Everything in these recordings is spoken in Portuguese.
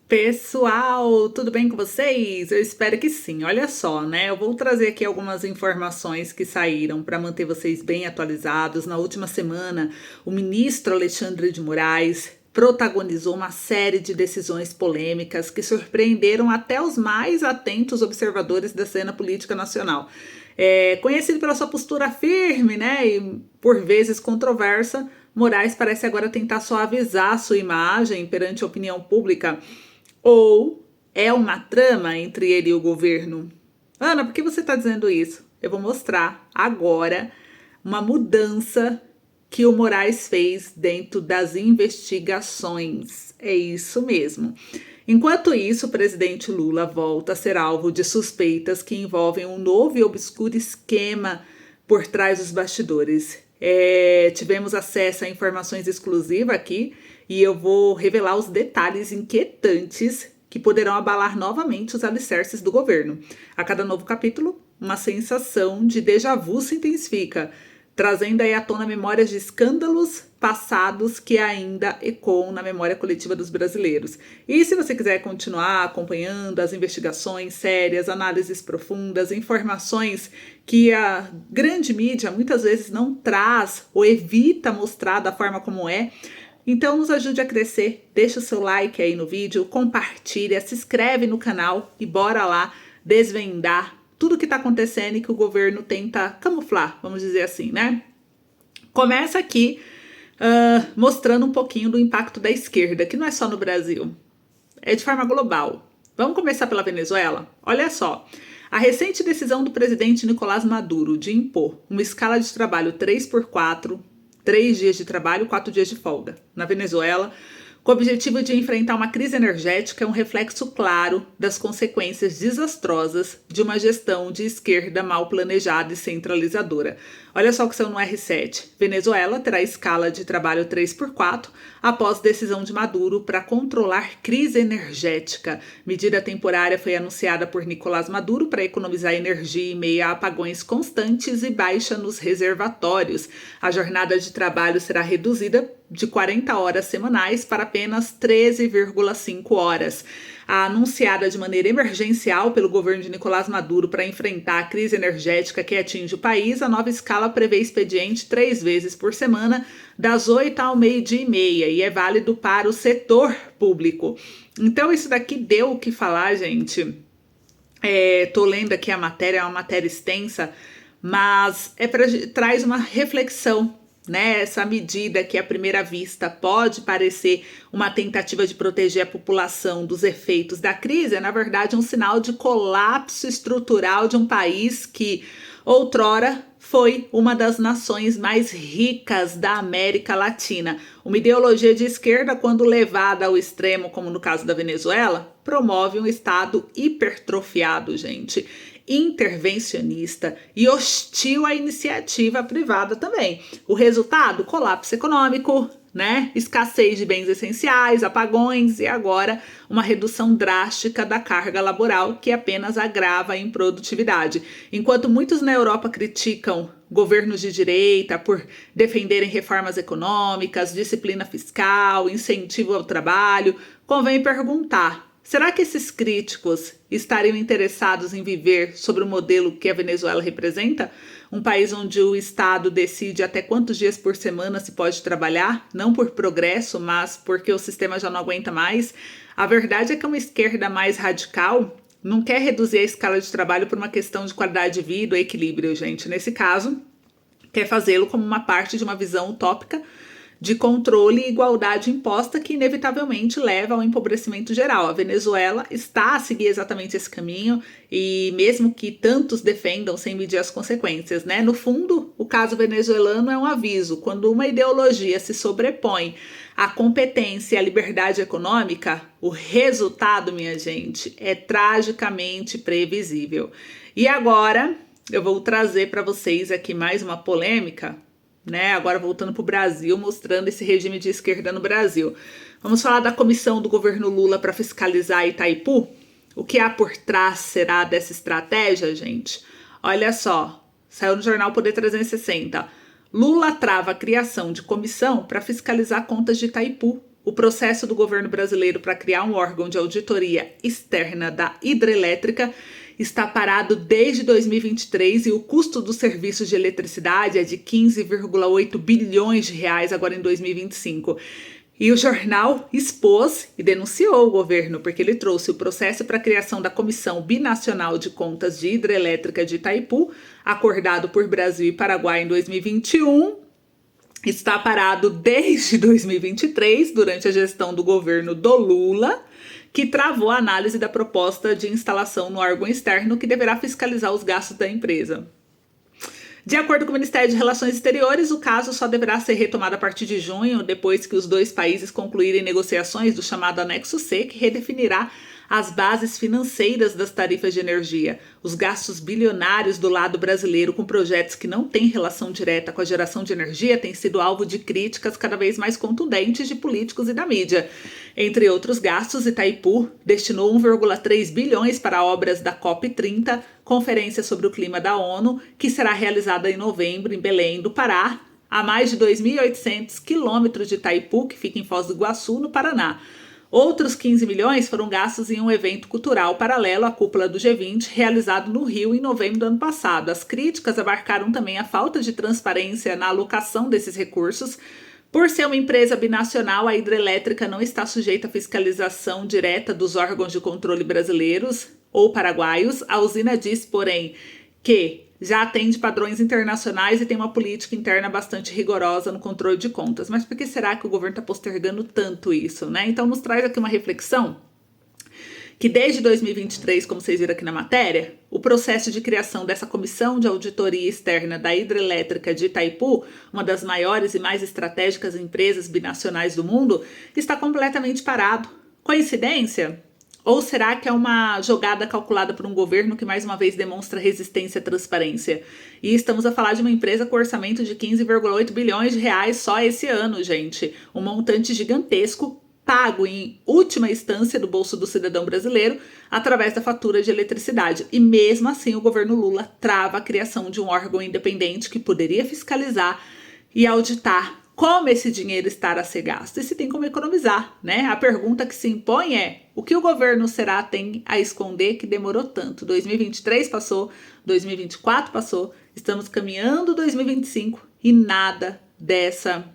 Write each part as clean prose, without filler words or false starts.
Pessoal, tudo bem com vocês? Eu espero que sim. Olha só, né? Eu vou trazer aqui algumas informações que saíram para manter vocês bem atualizados. Na última semana, o ministro Alexandre de Moraes protagonizou uma série de decisões polêmicas que surpreenderam até os mais atentos observadores da cena política nacional. Conhecido pela sua postura firme, né, e por vezes controversa, Moraes parece agora tentar suavizar sua imagem perante a opinião pública. Ou é uma trama entre ele e o governo? Ana, por que você está dizendo isso? Eu vou mostrar agora uma mudança que o Moraes fez dentro das investigações. É isso mesmo. Enquanto isso, o presidente Lula volta a ser alvo de suspeitas que envolvem um novo e obscuro esquema por trás dos bastidores. Tivemos acesso a informações exclusivas aqui e eu vou revelar os detalhes inquietantes que poderão abalar novamente os alicerces do governo. A cada novo capítulo, uma sensação de déjà vu se intensifica, trazendo aí à tona memórias de escândalos passados que ainda ecoam na memória coletiva dos brasileiros. E se você quiser continuar acompanhando as investigações sérias, análises profundas, informações que a grande mídia muitas vezes não traz ou evita mostrar da forma como é, então nos ajude a crescer, deixa o seu like aí no vídeo, compartilha, se inscreve no canal e bora lá desvendar tudo que está acontecendo e que o governo tenta camuflar, vamos dizer assim, né? Começa aqui mostrando um pouquinho do impacto da esquerda, que não é só no Brasil, é de forma global. Vamos começar pela Venezuela? Olha só, a recente decisão do presidente Nicolás Maduro de impor uma escala de trabalho 3x4, 3 dias de trabalho, 4 dias de folga, na Venezuela, com o objetivo de enfrentar uma crise energética, é um reflexo claro das consequências desastrosas de uma gestão de esquerda mal planejada e centralizadora. Olha só o que saiu no R7. Venezuela terá escala de trabalho 3x4 após decisão de Maduro para controlar crise energética. Medida temporária foi anunciada por Nicolás Maduro para economizar energia em meio a apagões constantes e baixa nos reservatórios. A jornada de trabalho será reduzida de 40 horas semanais para apenas 13,5 horas. A anunciada de maneira emergencial pelo governo de Nicolás Maduro para enfrentar a crise energética que atinge o país, a nova escala prevê expediente 3 vezes por semana, das 8 ao meio-dia e meia, e é válido para o setor público. Então isso daqui deu o que falar, gente. Tô lendo aqui a matéria, é uma matéria extensa, mas traz uma reflexão, né? Essa medida que à primeira vista pode parecer uma tentativa de proteger a população dos efeitos da crise, é na verdade um sinal de colapso estrutural de um país que outrora foi uma das nações mais ricas da América Latina. Uma ideologia de esquerda, quando levada ao extremo, como no caso da Venezuela, promove um Estado hipertrofiado, gente, intervencionista e hostil à iniciativa privada também. O resultado? Colapso econômico, né? Escassez de bens essenciais, apagões e agora uma redução drástica da carga laboral que apenas agrava a improdutividade. Enquanto muitos na Europa criticam governos de direita por defenderem reformas econômicas, disciplina fiscal, incentivo ao trabalho, convém perguntar: será que esses críticos estariam interessados em viver sobre o modelo que a Venezuela representa? Um país onde o Estado decide até quantos dias por semana se pode trabalhar, não por progresso, mas porque o sistema já não aguenta mais. A verdade é que uma esquerda mais radical não quer reduzir a escala de trabalho por uma questão de qualidade de vida ou equilíbrio, gente. Nesse caso, quer fazê-lo como uma parte de uma visão utópica de controle e igualdade imposta que inevitavelmente leva ao empobrecimento geral. A Venezuela está a seguir exatamente esse caminho e mesmo que tantos defendam sem medir as consequências, né? No fundo, o caso venezuelano é um aviso. Quando uma ideologia se sobrepõe à competência e à liberdade econômica, o resultado, minha gente, é tragicamente previsível. E agora eu vou trazer para vocês aqui mais uma polêmica, né? Agora voltando para o Brasil, mostrando esse regime de esquerda no Brasil. Vamos falar da comissão do governo Lula para fiscalizar Itaipu? O que há por trás será dessa estratégia, gente? Olha só, saiu no jornal Poder 360. Lula trava a criação de comissão para fiscalizar contas de Itaipu. o processo do governo brasileiro para criar um órgão de auditoria externa da hidrelétrica está parado desde 2023 e o custo dos serviços de eletricidade é de 15,8 bilhões de reais agora em 2025. E o jornal expôs e denunciou o governo, porque ele trouxe o processo para a criação da Comissão Binacional de Contas de Hidrelétrica de Itaipu, acordado por Brasil e Paraguai em 2021, está parado desde 2023, durante a gestão do governo do Lula, que travou a análise da proposta de instalação no órgão externo que deverá fiscalizar os gastos da empresa. De acordo com o Ministério de Relações Exteriores, o caso só deverá ser retomado a partir de junho, depois que os dois países concluírem negociações do chamado Anexo C, que redefinirá as bases financeiras das tarifas de energia. Os gastos bilionários do lado brasileiro com projetos que não têm relação direta com a geração de energia têm sido alvo de críticas cada vez mais contundentes de políticos e da mídia. Entre outros gastos, Itaipu destinou 1,3 bilhões para obras da COP30, Conferência sobre o Clima da ONU, que será realizada em novembro em Belém do Pará, a mais de 2.800 quilômetros de Itaipu, que fica em Foz do Iguaçu, no Paraná. Outros 15 milhões foram gastos em um evento cultural paralelo à cúpula do G20, realizado no Rio em novembro do ano passado. As críticas abarcaram também a falta de transparência na alocação desses recursos. Por ser uma empresa binacional, a hidrelétrica não está sujeita à fiscalização direta dos órgãos de controle brasileiros ou paraguaios. A usina diz, porém, que já atende padrões internacionais e tem uma política interna bastante rigorosa no controle de contas. Mas por que será que o governo está postergando tanto isso, né? Então nos traz aqui uma reflexão que desde 2023, como vocês viram aqui na matéria, o processo de criação dessa comissão de auditoria externa da hidrelétrica de Itaipu, uma das maiores e mais estratégicas empresas binacionais do mundo, está completamente parado. Coincidência? Ou será que é uma jogada calculada por um governo que mais uma vez demonstra resistência à transparência? E estamos a falar de uma empresa com orçamento de 15,8 bilhões de reais só esse ano, gente. Um montante gigantesco, pago em última instância do bolso do cidadão brasileiro através da fatura de eletricidade. E mesmo assim o governo Lula trava a criação de um órgão independente que poderia fiscalizar e auditar como esse dinheiro está a ser gasto e se tem como economizar, né? A pergunta que se impõe é: o que o governo será tem a esconder que demorou tanto? 2023 passou, 2024 passou, estamos caminhando 2025 e nada dessa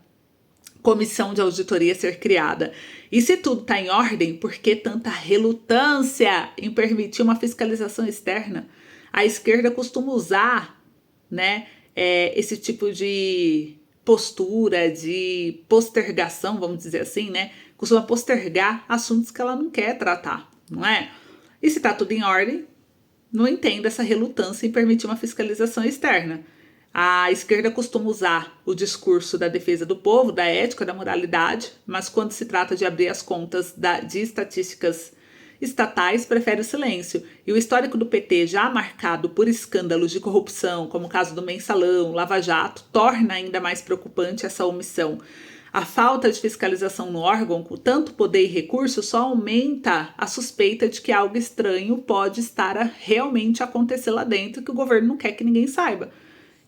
comissão de auditoria ser criada. E se tudo está em ordem, por que tanta relutância em permitir uma fiscalização externa? A esquerda costuma usar, né, esse tipo de postura, de postergação, vamos dizer assim, né? Costuma postergar assuntos que ela não quer tratar, não é? E se tá tudo em ordem, não entendo essa relutância em permitir uma fiscalização externa. A esquerda costuma usar o discurso da defesa do povo, da ética, da moralidade, mas quando se trata de abrir as contas de estatísticas estatais, prefere o silêncio. E o histórico do PT, já marcado por escândalos de corrupção, como o caso do Mensalão, Lava Jato, torna ainda mais preocupante essa omissão. A falta de fiscalização no órgão, com tanto poder e recurso, só aumenta a suspeita de que algo estranho pode estar a realmente acontecer lá dentro, que o governo não quer que ninguém saiba.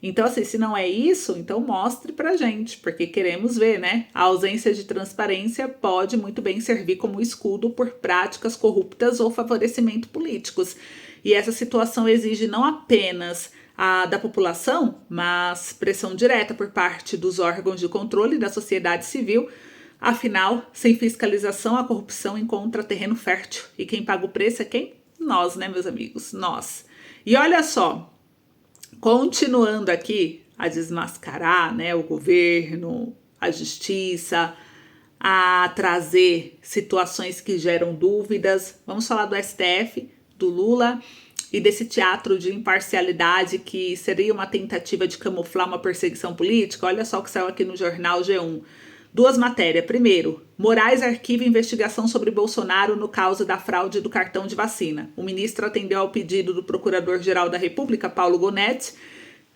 Então, assim, se não é isso, então mostre pra gente, porque queremos ver, né? A ausência de transparência pode muito bem servir como escudo por práticas corruptas ou favorecimento políticos. E essa situação exige não apenas da população, mas pressão direta por parte dos órgãos de controle da sociedade civil. Afinal, sem fiscalização, a corrupção encontra terreno fértil. E quem paga o preço é quem? Nós, né, meus amigos? Nós. E olha só, continuando aqui a desmascarar, né, o governo, a justiça, a trazer situações que geram dúvidas. Vamos falar do STF, do Lula e desse teatro de imparcialidade que seria uma tentativa de camuflar uma perseguição política. Olha só o que saiu aqui no jornal G1. Duas matérias. Primeiro, Moraes arquiva investigação sobre Bolsonaro no caso da fraude do cartão de vacina. O ministro atendeu ao pedido do Procurador-Geral da República, Paulo Gonetti,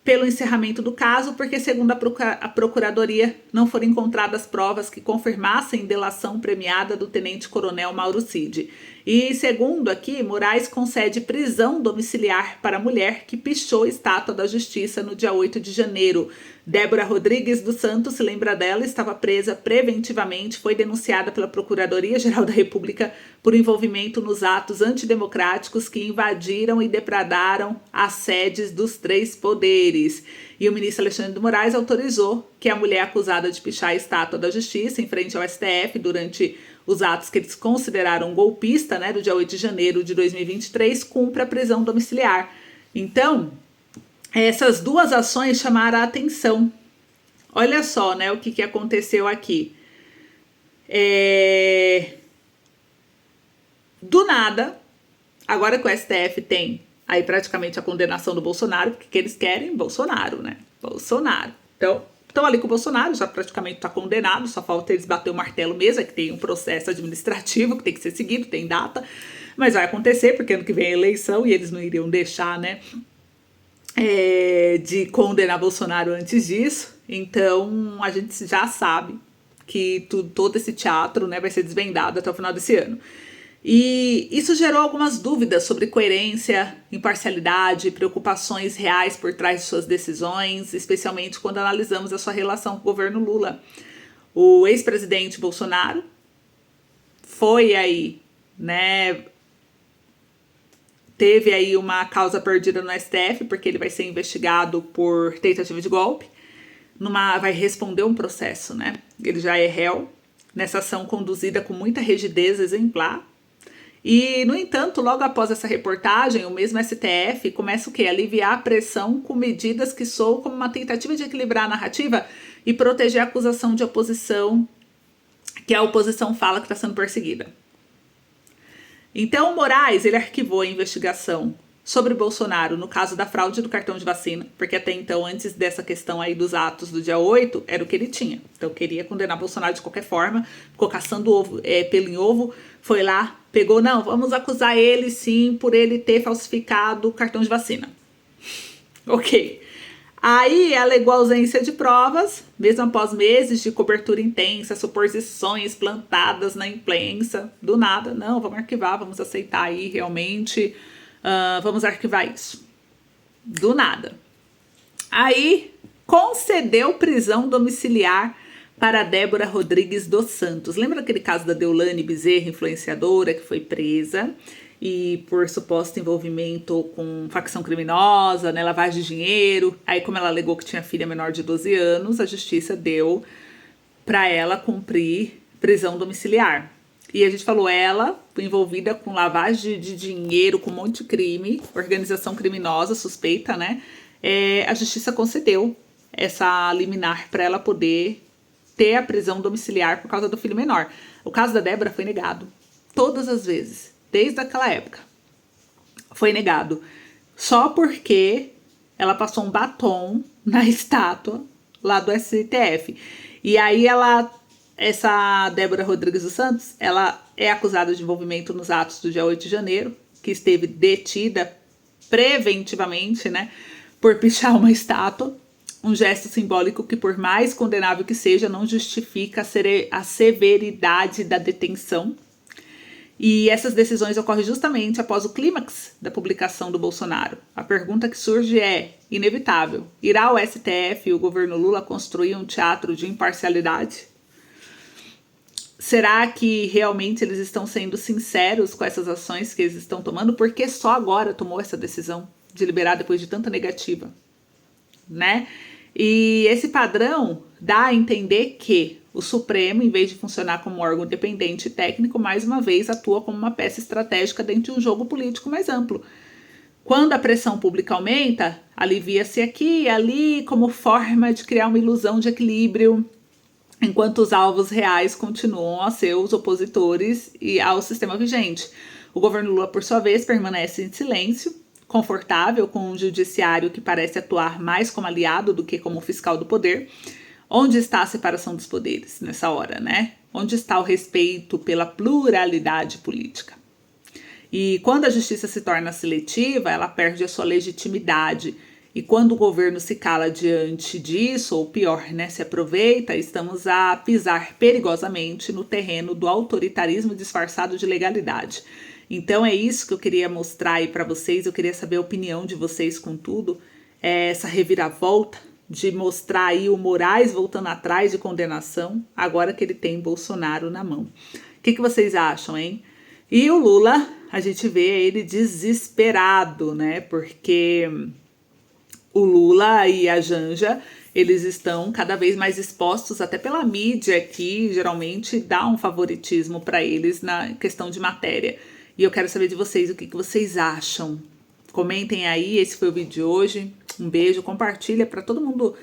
pelo encerramento do caso, porque, segundo a Procuradoria, não foram encontradas provas que confirmassem delação premiada do tenente-coronel Mauro Cid. E segundo aqui, Moraes concede prisão domiciliar para a mulher que pichou a estátua da Justiça no dia 8 de janeiro. Débora Rodrigues dos Santos, se lembra dela, estava presa preventivamente, foi denunciada pela Procuradoria-Geral da República por envolvimento nos atos antidemocráticos que invadiram e depredaram as sedes dos três poderes. E o ministro Alexandre de Moraes autorizou que a mulher acusada de pichar a estátua da Justiça em frente ao STF durante os atos que eles consideraram golpista, né, do dia 8 de janeiro de 2023, cumpra a prisão domiciliar. Então, essas duas ações chamaram a atenção. Olha só, né, o que aconteceu aqui. Do nada, agora que o STF tem aí praticamente a condenação do Bolsonaro, porque que eles querem? Bolsonaro, né? Bolsonaro. Então, estão ali com o Bolsonaro, já praticamente está condenado, só falta eles bater o martelo mesmo, é que tem um processo administrativo que tem que ser seguido, tem data, mas vai acontecer, porque ano que vem é eleição e eles não iriam deixar, né, de condenar Bolsonaro antes disso. Então a gente já sabe que todo esse teatro, né, vai ser desvendado até o final desse ano. E isso gerou algumas dúvidas sobre coerência, imparcialidade, preocupações reais por trás de suas decisões, especialmente quando analisamos a sua relação com o governo Lula. O ex-presidente Bolsonaro foi aí, né, teve aí uma causa perdida no STF, porque ele vai ser investigado por tentativa de golpe, vai responder um processo, né? Ele já é réu nessa ação conduzida com muita rigidez exemplar. E, no entanto, logo após essa reportagem, o mesmo STF começa o quê? Aliviar a pressão com medidas que soam como uma tentativa de equilibrar a narrativa e proteger a acusação de oposição, que a oposição fala que está sendo perseguida. Então, o Moraes, ele arquivou a investigação sobre Bolsonaro no caso da fraude do cartão de vacina, porque até então, antes dessa questão aí dos atos do dia 8, era o que ele tinha. Então, queria condenar Bolsonaro de qualquer forma, ficou caçando pelo em ovo, foi lá, pegou, não, vamos acusar ele sim por ele ter falsificado o cartão de vacina. Ok. Aí alegou ausência de provas, mesmo após meses de cobertura intensa, suposições plantadas na imprensa, do nada, não, vamos arquivar, vamos aceitar aí realmente, vamos arquivar isso. Do nada. Aí concedeu prisão domiciliar para Débora Rodrigues dos Santos. Lembra aquele caso da Deolane Bezerra, influenciadora, que foi presa e por suposto envolvimento com facção criminosa, né, lavagem de dinheiro. Aí, como ela alegou que tinha filha menor de 12 anos, a justiça deu para ela cumprir prisão domiciliar. E a gente falou, ela envolvida com lavagem de dinheiro, com um monte de crime, organização criminosa suspeita, né? A justiça concedeu essa liminar para ela poder ter a prisão domiciliar por causa do filho menor. O caso da Débora foi negado todas as vezes, desde aquela época. Foi negado só porque ela passou um batom na estátua lá do STF. E aí essa Débora Rodrigues dos Santos, ela é acusada de envolvimento nos atos do dia 8 de janeiro, que esteve detida preventivamente, né, por pichar uma estátua. Um gesto simbólico que, por mais condenável que seja, não justifica a severidade da detenção. E essas decisões ocorrem justamente após o clímax da publicação do Bolsonaro. A pergunta que surge é inevitável. Irá o STF e o governo Lula construir um teatro de imparcialidade? Será que realmente eles estão sendo sinceros com essas ações que eles estão tomando? Por que só agora tomou essa decisão de liberar depois de tanta negativa, né? E esse padrão dá a entender que o Supremo, em vez de funcionar como um órgão independente e técnico, mais uma vez atua como uma peça estratégica dentro de um jogo político mais amplo. Quando a pressão pública aumenta, alivia-se aqui e ali como forma de criar uma ilusão de equilíbrio, enquanto os alvos reais continuam a ser os opositores e ao sistema vigente. O governo Lula, por sua vez, permanece em silêncio, confortável com um judiciário que parece atuar mais como aliado do que como fiscal do poder. Onde está a separação dos poderes nessa hora, né? Onde está o respeito pela pluralidade política? E quando a justiça se torna seletiva, ela perde a sua legitimidade. E quando o governo se cala diante disso, ou pior, né, se aproveita, estamos a pisar perigosamente no terreno do autoritarismo disfarçado de legalidade. Então é isso que eu queria mostrar aí para vocês, eu queria saber a opinião de vocês com tudo, essa reviravolta de mostrar aí o Moraes voltando atrás de condenação, agora que ele tem Bolsonaro na mão. O que vocês acham, hein? E o Lula, a gente vê ele desesperado, né? Porque o Lula e a Janja, eles estão cada vez mais expostos, até pela mídia, que geralmente dá um favoritismo para eles na questão de matéria. E eu quero saber de vocês o que vocês acham. Comentem aí, esse foi o vídeo de hoje. Um beijo, compartilha para todo mundo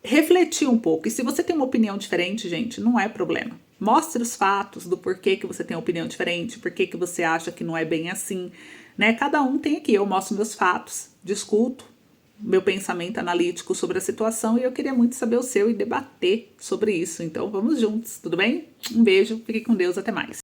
refletir um pouco. E se você tem uma opinião diferente, gente, não é problema. Mostre os fatos do porquê que você tem uma opinião diferente, porquê que você acha que não é bem assim, né? Cada um tem aqui, eu mostro meus fatos, discuto meu pensamento analítico sobre a situação e eu queria muito saber o seu e debater sobre isso. Então vamos juntos, tudo bem? Um beijo, fique com Deus, até mais.